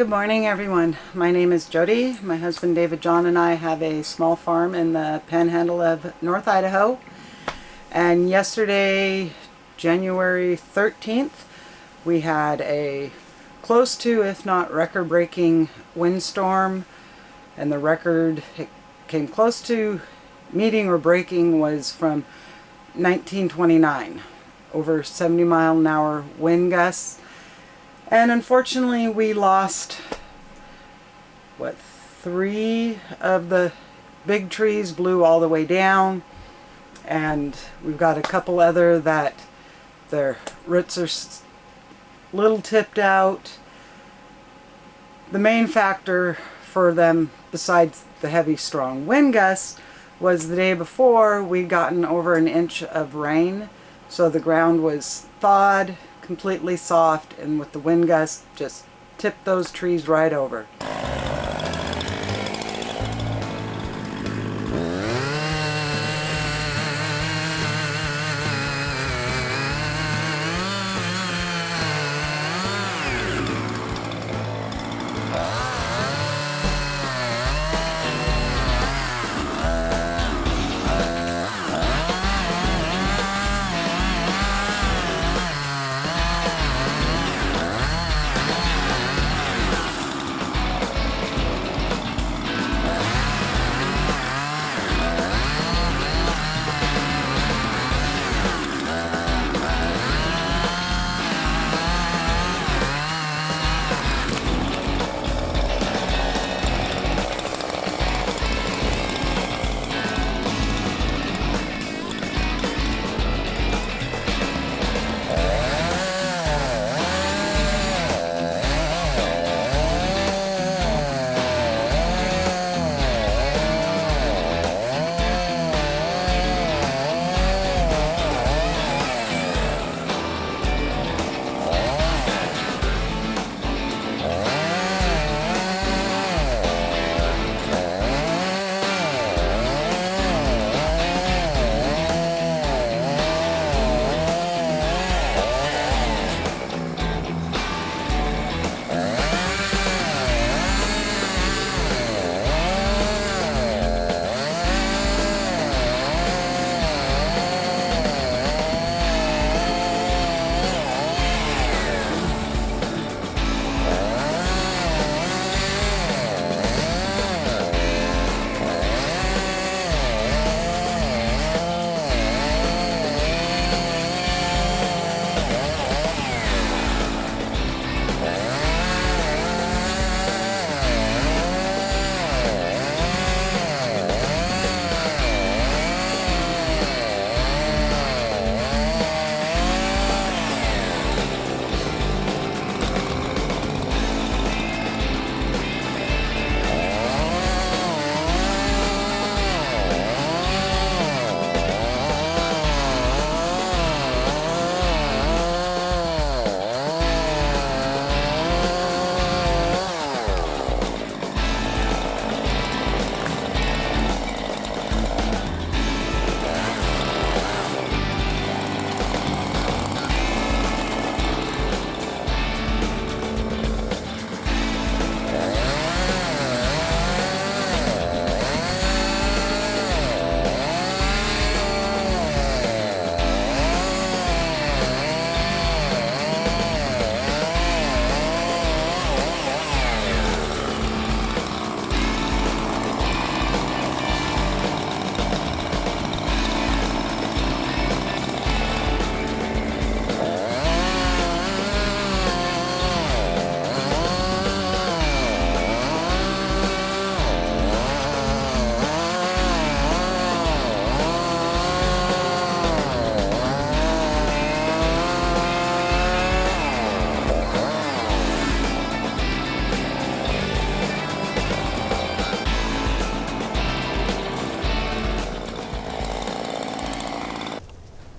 Good morning, everyone. My name is Jody. My husband David John and I have a small farm in the panhandle of North Idaho. And yesterday, January 13th, we had a close to, if not record-breaking windstorm. And the record it came close to meeting or breaking was from 1929. Over 70-mile-an-hour wind gusts. And unfortunately, we lost, 3 of the big trees blew all the way down. And we've got a couple other that their roots are a little tipped out. The main factor for them, besides the heavy, strong wind gusts, was the day before we'd gotten over an inch of rain. So the ground was thawed, completely soft, and with the wind gust just tipped those trees right over.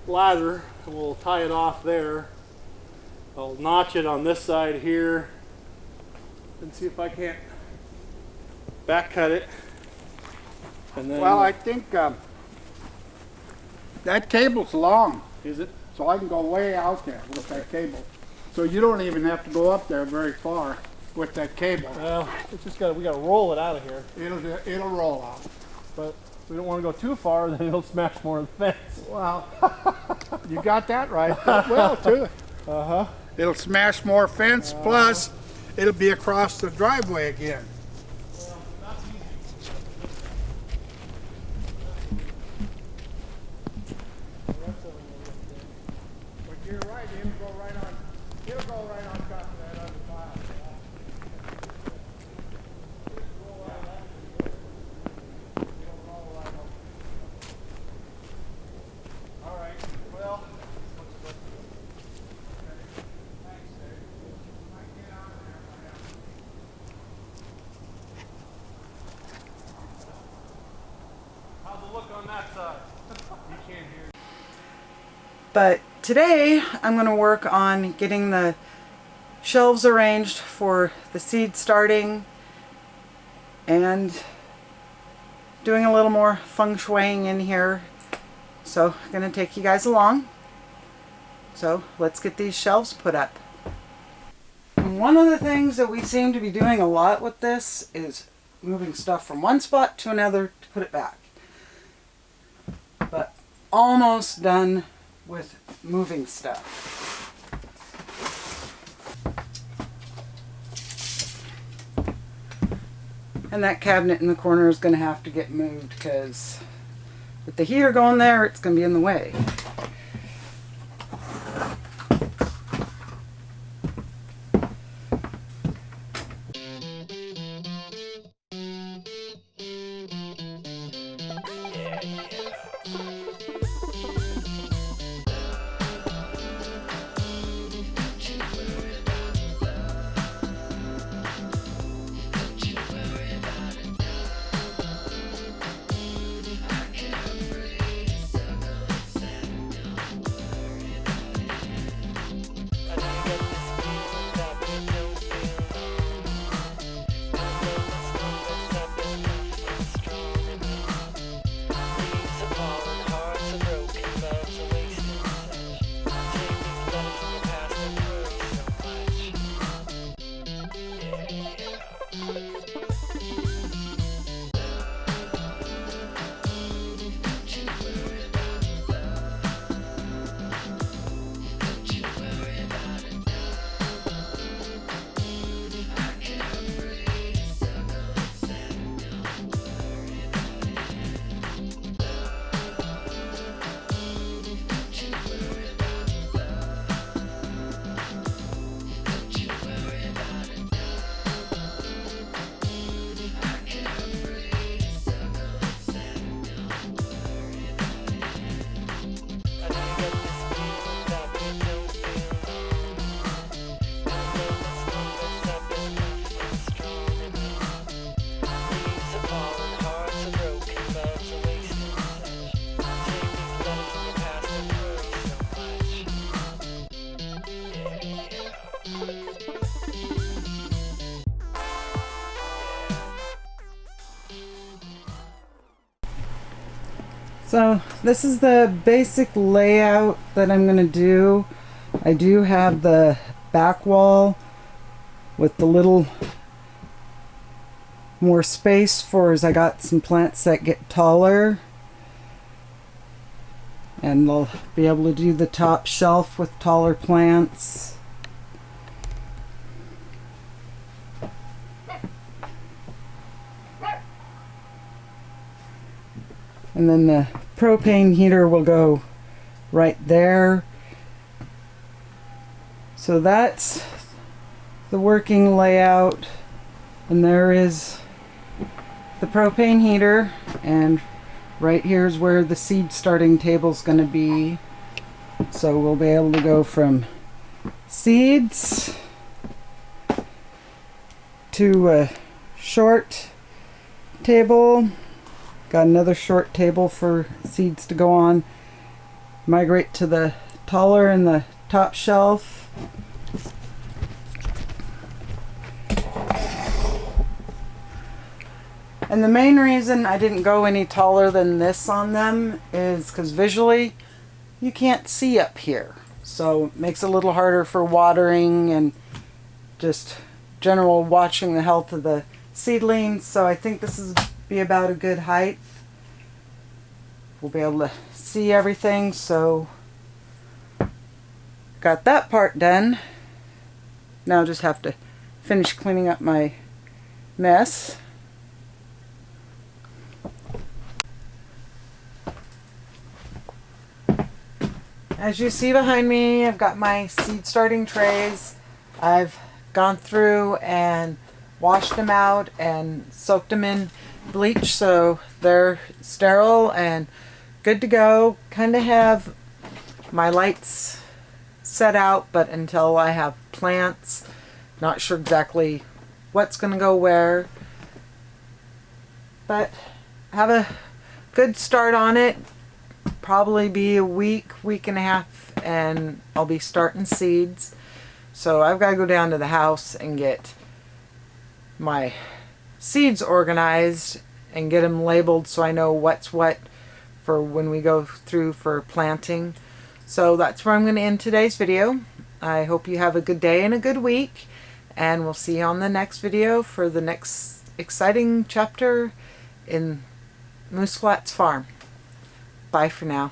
Ladder, and we'll tie it off there. I'll notch it on this side here and see if I can't back cut it. And then, well, I think that cable's long, is it? so I can go way out there with that cable. So you don't even have to go up there very far. with that cable. Well, it's just we gotta roll it out of here. It'll roll out. But we don't want to go too far, then it'll smash more of the fence. Well, you got that right. It will too. Uh-huh. It'll smash more fence, plus it'll be across the driveway again. But you're right, it'll go right on top of that other pile. All right, well. How's the look on that side? You can't hear. But today I'm going to work on getting the shelves arranged for the seed starting and doing a little more feng shuiing in here. So I'm going to take you guys along. So let's get these shelves put up. And one of the things that we seem to be doing a lot with this is moving stuff from one spot to another to put it back. But almost done with moving stuff. And that cabinet in the corner is going to have to get moved because with the heater going there, it's going to be in the way. So this is the basic layout that I'm going to do. I do have the back wall with the little more space for as I got some plants that get taller. And I'll be able to do the top shelf with taller plants. And then the propane heater will go right there. So that's the working layout. And there is the propane heater. And right here is where the seed starting table is going to be. So we'll be able to go from seeds to a short table. Got another short table for seeds to go on. Migrate to the taller and the top shelf. And the main reason I didn't go any taller than this on them is because visually you can't see up here. So it makes it a little harder for watering and just general watching the health of the seedlings. So I think this is be about a good height. We'll be able to see everything. So got that part done. Now just have to finish cleaning up my mess. As you see behind me, I've got my seed starting trays. I've gone through and washed them out and soaked them in bleach so they're sterile and good to go. Kind of have my lights set out, but until I have plants, not sure exactly what's going to go where. But have a good start on it. Probably be a week and a half and I'll be starting seeds. So I've got to go down to the house and get my seeds organized and get them labeled so I know what's what for when we go through for planting. So that's where I'm going to end today's video. I hope you have a good day and a good week, and we'll see you on the next video for the next exciting chapter in Moose Flats Farm. Bye for now.